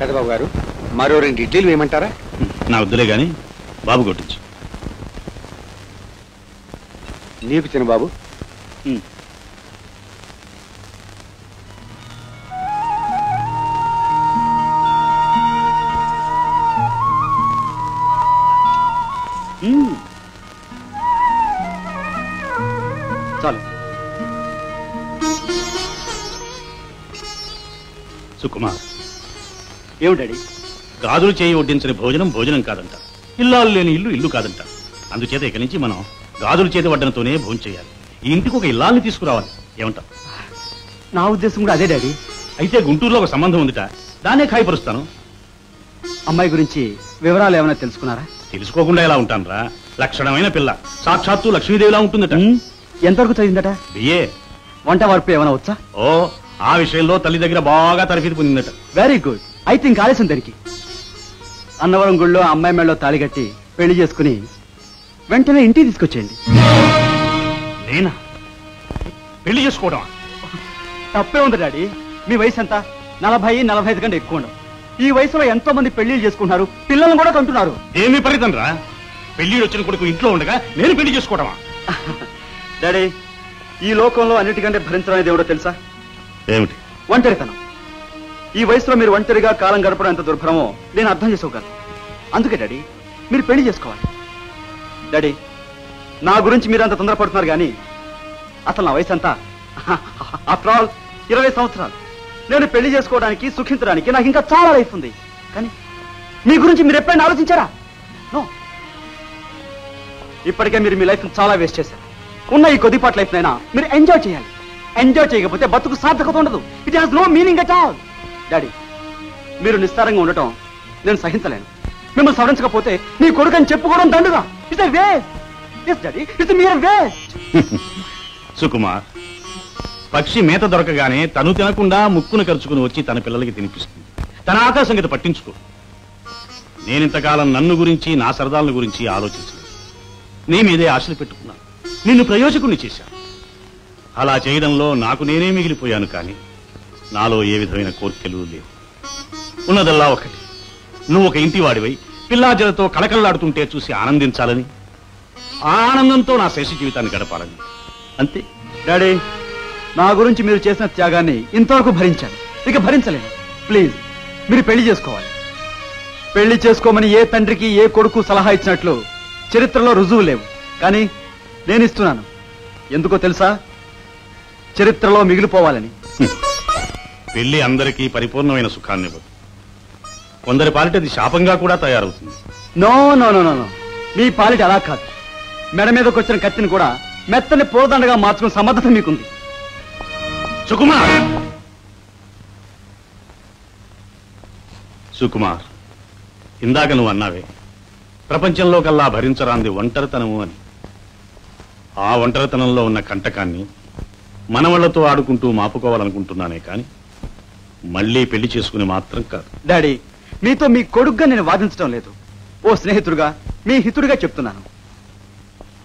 పెద్దబాబు గారు మరో 2 ఇడ్లీలు వేయమంటారా? నా వద్దులే గాని బాబు కొట్టించు. నీకు చిన్న బాబు. చాలు. సుకుమార్, ఏమిటాడి? గాజులు చేయి వడ్డించని భోజనం భోజనం కాదంట, ఇల్లాలు లేని ఇల్లు ఇల్లు కాదంట. అందుచేత ఇక నుంచి మనం గాజుల చేతి వడ్డనతోనే భోజనం చేయాలి. ఈ ఇంటికి ఒక ఇల్లాల్ని తీసుకురావాలి. ఏమంటా? నా ఉద్దేశం కూడా అదే డాడీ. అయితే గుంటూరులో ఒక సంబంధం ఉందిట, దాన్నే ఖాయపరుస్తాను. అమ్మాయి గురించి వివరాలు ఏమైనా తెలుసుకున్నారా? తెలుసుకోకుండా ఎలా ఉంటానరా? లక్షణమైన పిల్ల, సాక్షాత్తు లక్ష్మీదేవిలా ఉంటుందట. ఎంతవరకు చదివిందట? బిఏ. వంట వరపు ఏమైనా వచ్చా? ఓ, ఆ విషయంలో తల్లి దగ్గర బాగా తరఫీదు పొందిందట. Very good. అయితే ఇంక ఆలస్యం దానికి. అన్నవరం గుళ్ళో అమ్మాయి మెళ్ళలో తాళి కట్టి పెళ్లి చేసుకుని వెంటనే ఇంటికి తీసుకొచ్చేయండి. నేనా పెళ్లి చేసుకోవడం? తప్పే ఉంది డాడీ. మీ వయసు ఎంత? 40-45 కంటే ఎక్కువ ఉండవు. ఈ వయసులో ఎంతో మంది పెళ్లిళ్ళు చేసుకుంటున్నారు, పిల్లలను కూడా కంటున్నారు. ఏమి ఫలితం రా? పెళ్లి వచ్చిన కొడుకు ఇంట్లో ఉండగా నేను పెళ్లి చేసుకోవడమా? డాడీ, ఈ లోకంలో అన్నిటికంటే భరించడానికి దేవుడో తెలుసా? ఏమిటి? ఒంటరితనం. ఈ వయసులో మీరు ఒంటరిగా కాలం గడపడం ఎంత దుర్భరమో నేను అర్థం చేసుకోగలను. అందుకే డాడీ మీరు పెళ్లి చేసుకోవాలి. డాడీ, నా గురించి మీరు అంత తొందరపడుతున్నారు కానీ అసలు నా వయసు అంతా ఆఫ్టర్ ఆల్ 20 సంవత్సరాలు. నేను పెళ్లి చేసుకోవడానికి, సుఖించడానికి నాకు ఇంకా చాలా లైఫ్ ఉంది. కానీ మీ గురించి మీరు ఎప్పుడైనా ఆలోచించారా? నో. ఇప్పటికే మీరు మీ లైఫ్ చాలా వేస్ట్ చేశారు. ఉన్న ఈ కొద్దిపాటి లైఫ్ నైనా మీరు ఎంజాయ్ చేయాలి. ఎంజాయ్ చేయకపోతే బతుకు సార్థకత ఉండదు. It has no meaning at all. Daddy, మీరు నిస్సారంగా ఉండటం నేను సహించలేను. మిమ్మల్ని సవరించకపోతే నీ కొడుకు అని చెప్పుకోవడం దండుగా. It's a waste. yes daddy, it's mere waste. Sukumar, పక్షి మేత దొరకగానే తను తినకుండా ముక్కును ఖర్చుకుని వచ్చి తన పిల్లలకి తినిపిస్తుంది. తన ఆకాశంగత పట్టించుకో. నేనింతకాలం నన్ను గురించి, నా సరదాల గురించి ఆలోచించలేదు. నీ మీదే ఆశలు పెట్టుకున్నాను. నిన్ను ప్రయోజకుణ్ణి చేశాను. అలా చేయడంలో నాకు నేనే మిగిలిపోయాను. కానీ నాలో ఏ విధమైన కోర్కెలు లేవు. ఉన్నదల్లా ఒకటి, నువ్వు ఒక ఇంటి వాడివై పిల్లాజలతో కళకళలాడుతుంటే చూసి ఆనందించాలని, ఆ ఆనందంతో నా శేష జీవితాన్ని గడపాలని. అంతే. డాడీ, నా గురించి మీరు చేసిన త్యాగాన్ని ఇంతవరకు భరించాను, ఇక భరించలేను. ప్లీజ్ మీరు పెళ్లి చేసుకోవాలి. పెళ్లి చేసుకోమని ఏ తండ్రికి ఏ కొడుకు సలహా ఇచ్చినట్లు చరిత్రలో రుజువు లేవు. కానీ నేను ఇస్తున్నాను. ఎందుకో తెలుసా? చరిత్రలో మిగిలిపోవాలని. పెళ్లి అందరికీ పరిపూర్ణమైన సుఖాన్ని ఇవ్వదు. కొందరి పాలిట అది శాపంగా కూడా తయారవుతుంది. No no no no. మీ పాలిట అలా కాదు. మెడ మీదకి వచ్చిన కత్తిని కూడా మెత్తని పూలదండగా మార్చుకునే సమర్థత మీకుంది. సుకుమార్, సుకుమార్, ఇందాక నువ్వు అన్నావే ప్రపంచంలో కల్లా భరించరాంది ఒంటరితనము అని. ఆ ఒంటరితనంలో ఉన్న కంటకాన్ని మనవళ్లతో ఆడుకుంటూ మాపుకోవాలనుకుంటున్నానే కానీ మళ్లీ పెళ్లి చేసుకుని మాత్రం కాదు. డాడీ, మీతో మీ కొడుగ్గా నేను వాదించడం లేదు. ఓ స్నేహితుడుగా, మీ హితుడిగా చెప్తున్నాను.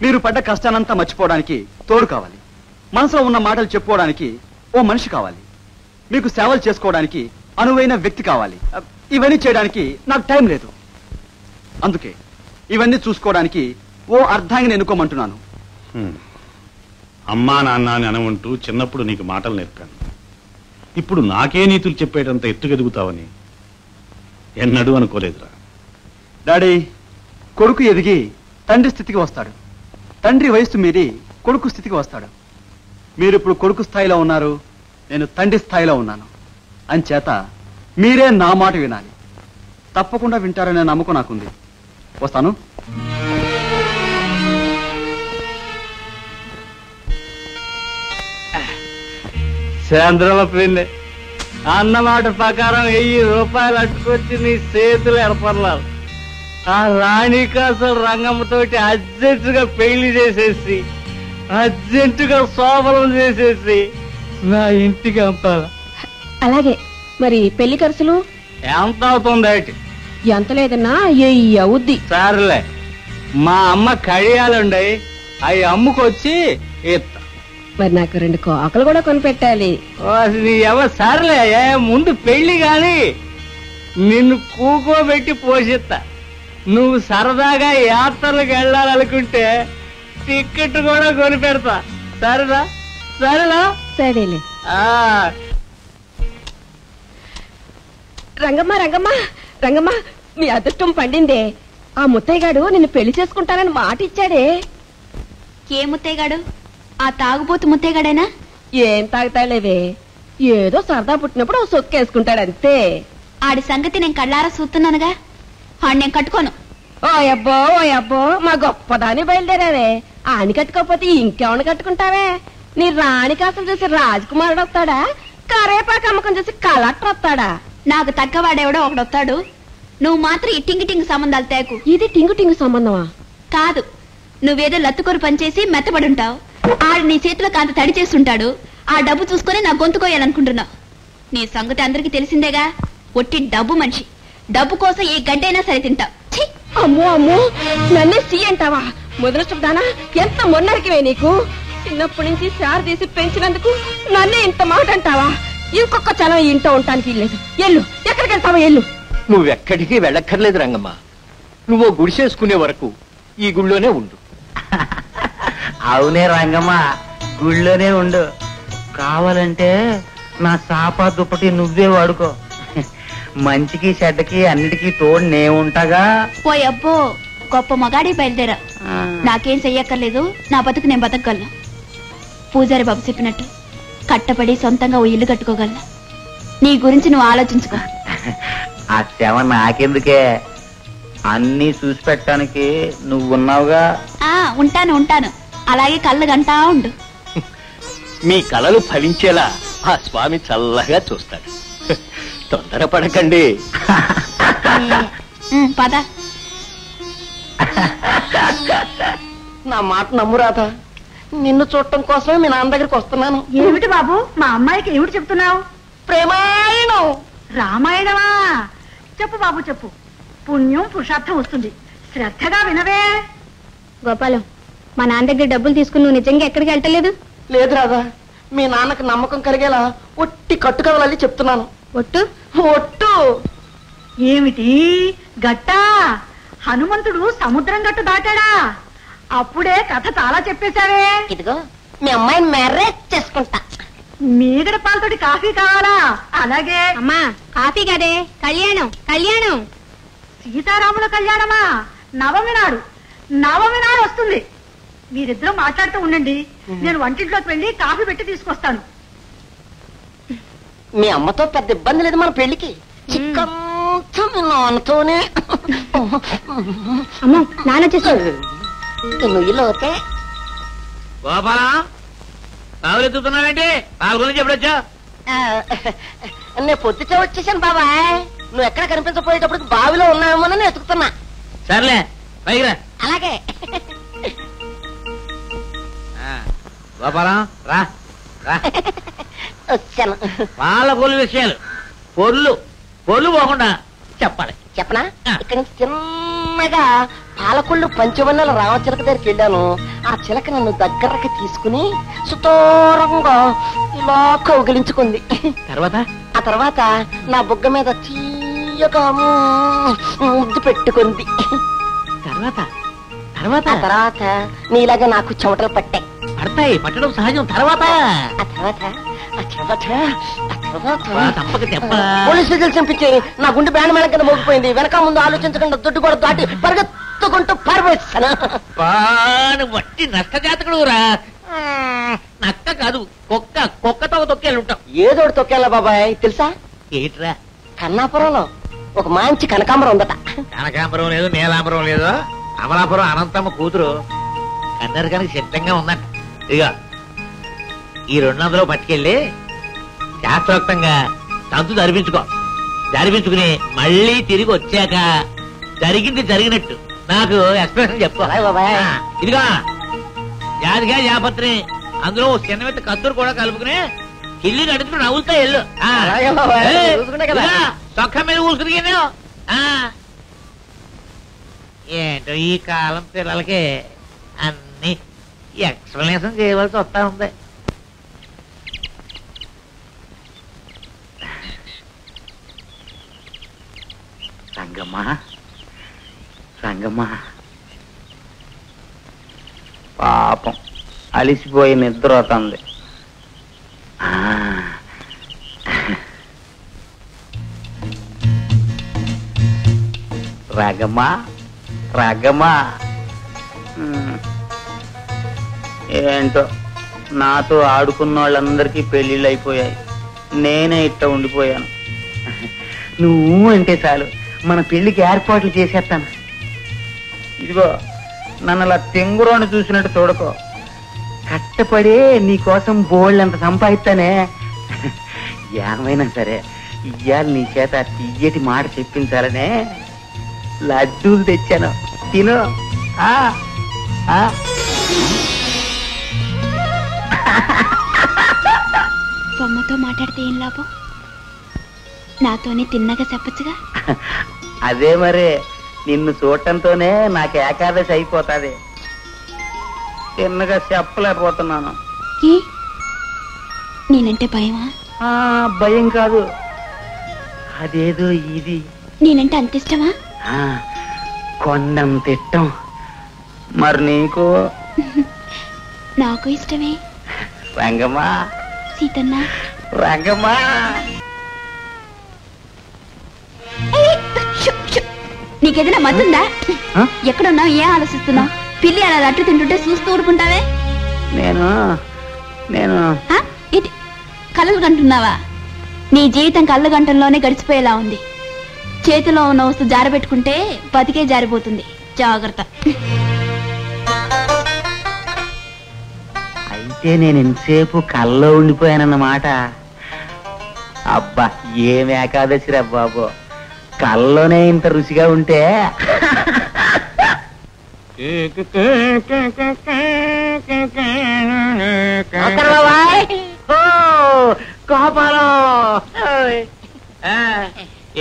మీరు పడ్డ కష్టానంతా మర్చిపోవడానికి తోడు కావాలి. మనసులో ఉన్న మాటలు చెప్పుకోవడానికి ఓ మనిషి కావాలి. మీకు సేవలు చేసుకోవడానికి అనువైన వ్యక్తి కావాలి. ఇవన్నీ చేయడానికి నాకు టైం లేదు. అందుకే ఇవన్నీ చూసుకోవడానికి ఓ అర్ధాంగిని ఎన్నుకోమంటున్నాను. అమ్మా నాన్న అని అనవంటూ చిన్నప్పుడు నీకు మాటలు నేర్పాను. ఇప్పుడు నాకే నీతులు చెప్పేటంత ఎత్తుకెదుగుతావని ఎన్నడూ అనుకోలేదురా. డాడీ, కొడుకు ఎదిగి తండ్రి స్థితికి వస్తాడు. తండ్రి వయస్సు మీరి కొడుకు స్థితికి వస్తాడు. మీరు ఇప్పుడు కొడుకు స్థాయిలో ఉన్నారు, నేను తండ్రి స్థాయిలో ఉన్నాను. అంచేత మీరే నా మాట వినాలి. తప్పకుండా వింటారనే నమ్మకం నాకుంది. వస్తాను. చంద్రమ పిండి అన్నమాట ప్రకారం 1000 రూపాయలు అట్టుకొచ్చి నీ చేతులు ఏర్పడలేదు. ఆ రాణికాసలు రంగమ్మతోటి అర్జెంటుగా పెళ్లి చేసేసి, అర్జెంటుగా శోభనం చేసేసి నా ఇంటికి పంపాలి. అలాగే. మరి పెళ్లి ఖర్చులు ఎంత అవుతుంది? ఎంత లేదన్నా అవుద్ది. సర్లే, మా అమ్మ కడియాలుండయి, అవి అమ్ముకొచ్చి ఇస్తా. మరి నాకు 2 కోకలు కూడా కొనిపెట్టాలి. నీ ఎవరు? సర్లే, ముందు పెళ్లి గాని. నిన్ను కూకోబెట్టి పోషిస్తా. నువ్వు సరదాగా యాత్రలకు వెళ్ళాలనుకుంటే టికెట్ కూడా కొని పెడతా. సరేనా? సరేనా? సరేలే. రంగమ్మ రంగమ్మ రంగమ్మ, మీ అదృష్టం పండిందే. ఆ ముత్తయ్యగాడు నిన్ను పెళ్లి చేసుకుంటానని మాట ఇచ్చాడే. ఏ ముత్తయ్యగాడు? ఆ తాగుబోతు ముత్తయ్యగాడేనా? ఏం తాగుతాలేవే, ఏదో సరదా పుట్టినప్పుడు ఓ సొక్కేసుకుంటాడంతే. ఆడి సంగతి నేను కళ్ళారా చూస్తున్నానుగా. ఆడు నేను కట్టుకోను. ఓ అబ్బో మా గొప్పదాన్ని బయలుదేరావే. ఆని కట్టుకోకపోతే ఇంకెవని కట్టుకుంటావే? నీ రాణి కాసులు చూసి రాజకుమారుడు వస్తాడా, కరేపాకు అమ్మకం చూసి కలెక్టర్ వస్తాడా? నాకు తగ్గవాడెవడో ఒకడొస్తాడు. నువ్వు మాత్రం ఈ టింగు టింగు సంబంధాలు తేకు. ఇది టింగు టింగు సంబంధమా? కాదు, నువ్వేదో లత్తుకొరు పనిచేసి మెత్తబడుంటావు. ఆడు నీ చేతిలో కాంత తడి చేస్తుంటాడు. ఆ డబ్బు చూసుకుని నా గొంతుకోయాలనుకుంటున్నావు. నీ సంగతి అందరికీ తెలిసిందేగా. ఒట్టి డబ్బు మనిషి. డబ్బు కోసం ఏ గడ్డైనా సరే తింటావు. అమ్మో అమ్మో, నన్నే సీ అంటావా? మొదలష్టదానా, ఎంత మొన్నరికివే నీకు. చిన్నప్పటి నుంచి సార్ తీసి పెంచినందుకు నన్నే ఇంత మాట అంటావా? ఇంకొక చలం ఇంట్లో ఉండటానికి ఇల్లేదు. ఎల్లు, ఎక్కడికి వెళ్తావా? ఎల్లు. నువ్వెక్కడికి వెళ్ళక్కర్లేదు రంగమ్మ. నువ్వు గుడిసేసుకునే వరకు ఈ గుళ్ళోనే ఉండు. అవునే రంగమ్మ, గుళ్ళోనే ఉండు. కావాలంటే నా సాపా దుప్పటి నువ్వే వాడుకో. మంచికి చెడ్డకి అన్నిటికీ తోడు నే ఉంటాగా. ఓ అబ్బో, గొప్ప మగాడి బయలుదేరా. నాకేం చెయ్యక్కర్లేదు. నా బతుకు నేను బతకగలను. పూజారి బాబు చెప్పినట్టు కట్టపడి సొంతంగా ఓ ఇల్లు కట్టుకోగలను. నీ గురించి నువ్వు ఆలోచించుకో. ఆ శ్రమ నాకెందుకే, అన్నీ చూసి పెట్టడానికి నువ్వున్నావుగా. ఉంటాను. అలాగే కళ్ళు గంటా ఉండు. మీ కలలు ఫలించేలా ఆ స్వామి చల్లగా చూస్తాడు. తొందరపడకండి. పద. నా మాట నమ్మురాదా? నిన్ను చూడటం కోసమే మీ నాన్న దగ్గరికి వస్తున్నాను. ఏమిటి బాబు, మా అమ్మాయికి ఏమిటి చెప్తున్నావు? ప్రేమాయణం. రామాయణమా? చెప్పు బాబు చెప్పు. పుణ్యం పురుషార్థం వస్తుంది. శ్రద్ధగా వినవే. గోపాలం, మా నాన్న దగ్గర డబ్బులు తీసుకుని నువ్వు నిజంగా ఎక్కడికి వెళ్ళలేదు? లేదు రాదా, మీ నాన్నకు నమ్మకం కలిగేలా ఒట్టి కట్టుకదలల్లి చెప్తున్నాను. ఒట్టు? ఒట్టు. ఏమిటి గట్టా? హనుమంతుడు సముద్రం గట్టు దాటాడా? అప్పుడే కథ చాలా చెప్పేశావే. ఇదిగో మీ అమ్మాయిని మ్యారేజ్ చేసుకుంటా. మీగడ పాలతోటి కాఫీ కావాలా? అలాగే. అమ్మా, కాఫీ కదే, కళ్యాణం. కళ్యాణం సీతారాముల కళ్యాణమా? నవమి నాడు వస్తుంది. మీరిద్దరూ మాట్లాడుతూ ఉండండి, నేను వంటింట్లోకి వెళ్ళి కాఫీ పెట్టి తీసుకొస్తాను. మీ అమ్మతో పెద్ద ఇబ్బంది లేదు మన పెళ్లికి. చిక్కంతా మీ నాన్నతోనే. అమ్మో, నాన్న చేస్తాడు. నువ్వు ఓకే. కావులెత్తుతున్నావేంటి? వాళ్ళ గురించి ఎప్పుడొచ్చా? నేను పొద్దుటే వచ్చేసాను బాబాయ్. నువ్వు ఎక్కడ కనిపించపోయేటప్పుడు బావిలో ఉన్నావేమోనని ఎతుకుతున్నా. సర్లే, పైకిరా. అలాగే. గోపాలం రా రా. వచ్చాను. వాళ్ళ పొల్లు విషయాలు పొల్లు పోకుండా చెప్పాలి. చెప్పనా? ఇక్కడి నుంచి చిన్నగా పాలకొల్లు పంచవన్నెల రామచిలక దగ్గరికి వెళ్ళాను. ఆ చిలక నన్ను దగ్గరకి తీసుకుని సుతోరంగా ఇలా కౌగిలించుకుంది. ఆ తర్వాత నా బుగ్గ మీద తీయగా ముద్దు పెట్టుకుంది. ఆ తర్వాత నీలాగా నాకు చెమటలు పట్టాయి. పట్టడం సహజం. తర్వాత పోలీస్ విజిల్స్ చంపించి నా గుండె బ్యాండ్ మేళం కింద మోగిపోయింది. వెనక ముందు ఆలోచించకుండా దొడ్డు కూడా దాటి పరిగెత్తుకుంటూ పారిపోయిస్తాను. వట్టి నష్టజాతకుడు రా. నక్క కాదు, కుక్కతో తొక్కేళ్ళు ఉంటాం. ఏదోటి తొక్కేలా బాబాయ్ తెలుసా? ఏట్రా? కన్నాపురంలో ఒక మంచి కనకాంబరం ఉందట. కనకాంబరం లేదు, నీలాంబరం లేదు. అమలాపురం అనంతమ్మ కూతురు కన్నరకానికి సిద్ధంగా ఉందంట. ఇక ఈ 200 పట్టుకెళ్ళి శాస్త్రోక్తంగా తంతు జరిపించుకుని మళ్ళీ తిరిగి వచ్చాక జరిగింది జరిగినట్టు నాకు ఎక్స్ప్రెషన్ చెప్పు. ఇదిగా జాతిగా జాపత్రి, అందులో చిన్నవిత్త కత్తురు కూడా కలుపుకుని ఇల్లు నడుచుకుని నవ్వులుతా వెళ్ళు. చొక్క మీద కూసుకుని ఏంటో ఈ కాలం పిల్లలకి అన్ని ఎక్స్ప్లెనేషన్ చేయవలసి వస్తా ఉంది. రంగమ్మా రంగమ్మా పాపం అలిసిపోయి నిద్ర అవుతుంది. రాగమ్మా రాగమ్మా ఏంటో నాతో ఆడుకున్న వాళ్ళందరికీ పెళ్లిళ్ళు అయిపోయాయి, నేనే ఇట్ట ఉండిపోయాను. నువ్వు అంటే చాలు మన పెళ్లికి ఏర్పాట్లు చేసేస్తాను. ఇదిగో నన్ను అలా తెంగురోని చూసినట్టు చూడకో, కష్టపడి నీకోసం బోళ్ళంత సంపాదిస్తానే. ఏమైనా సరే ఇయ్యాలి నీ చేత తీయటి మాట చెప్పించాలనే లడ్డూలు తెచ్చాను, తిను. బొమ్మతో మాట్లాడితే ఏం లాభం? నాతోనే తిన్నగా చెప్పచ్చుగా. అదే మరి నిన్ను చూడటంతోనే నాకు ఏకాదశి అయిపోతాది. తిన్నగా చెప్పలేకపోతున్నాను. నేనంటే భయమా? భయం కాదు, అదేదో ఇది. నేనంటే అంత ఇష్టమా? కొండంత ఇష్టం. మరి నీకు? నాకు ఇష్టమే. రంగమ్మా సీతన్న రంగమ్మా. నీకేదైనా మతుందా? ఎక్కడున్నావు? ఏం ఆలోచిస్తున్నావు? పిల్లి అలా అట్టు తింటుంటే చూస్తూ ఊరుకుంటావే. నేను ఇటు కళ్ళు కంటున్నావా? నీ జీవితం కళ్ళు గంటల్లోనే గడిచిపోయేలా ఉంది. చేతిలో ఉన్న వస్తువు జారబెట్టుకుంటే బతికే జారిపోతుంది, జాగ్రత్త. అయితే నేను ఎంతసేపు కల్లో ఉండిపోయానన్నమాట. అబ్బా ఏం ఏకాదశిరా బాబు, కల్లోనే ఇంత రుచిగా ఉంటే. కోపాలం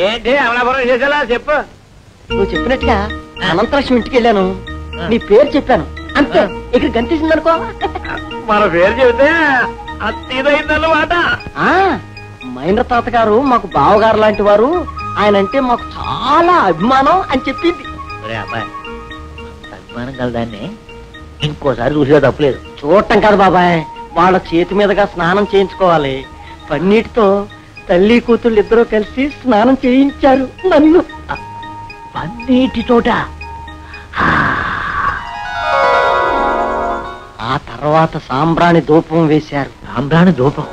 ఏంటి అమలాపురం చేసేలా చెప్పు. నువ్వు చెప్పినట్టుగా అనంతలక్ష్మి ఇంటికి వెళ్ళాను, నీ పేరు చెప్పాను అంతే. ఇక్కడ గంతేసింది అనుకో. మన పేరు చెబితే అన్నమాట. మహేంద్ర తాత గారు మాకు బావగారు లాంటి వారు, ఆయన అంటే మాకు చాలా అభిమానం అని చెప్పింది. అబ్బాయి అభిమానం కలదాన్ని ఇంకోసారి చూసినా తప్పలేదు. చూడటం కాదు బాబాయ్, వాళ్ళ చేతి మీదుగా స్నానం చేయించుకోవాలి. పన్నీటితో తల్లి కూతుళ్ళు ఇద్దరు కలిసి స్నానం చేయించారు నన్ను. పన్నీటి తోట. ఆ తర్వాత సాంబ్రాణి ధూపం వేశారు. సాంబ్రాణి ధూపం.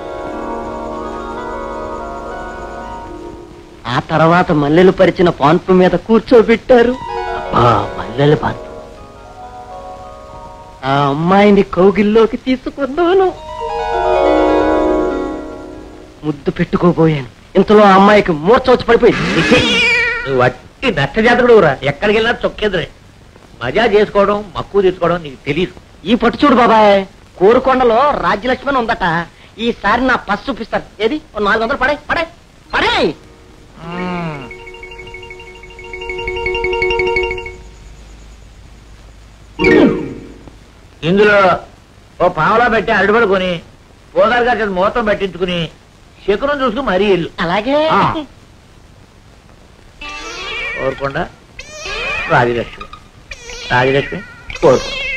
ఆ తర్వాత మల్లెలు పరిచిన పాన్పు మీద కూర్చోబెట్టారు. మల్లెల పాన్పు. ఆ అమ్మాయిని కౌగిల్లోకి తీసుకున్నాను, ముద్దు పెట్టుకోబోయాను. ఇంతలో ఆ అమ్మాయికి మూర్ఛ వచ్చి పడిపోయింది. నువ్వు వట్టి నష్టజాతకుడు రా, ఎక్కడికి వెళ్ళినా చొక్కేదురే. మజా చేసుకోవడం మక్కువ తీసుకోవడం నీకు తెలియదు. ఈ పట్టు చూడు బాబాయ్, కోరుకొండలో రాజ్యలక్ష్మి అని ఉందట. ఈసారి నా పసు చూపిస్తాను. ఏది 400 పడే పడే పడే. ఇందులో ఓ పావలా పెట్టి అరడుబడి కొని పోదారు గారి మూతం పెట్టించుకుని శకునం చూసుకుని మరీ ఇల్లు. అలాగే కోరుకుండా రాజలక్ష్మి కోరుకోండి.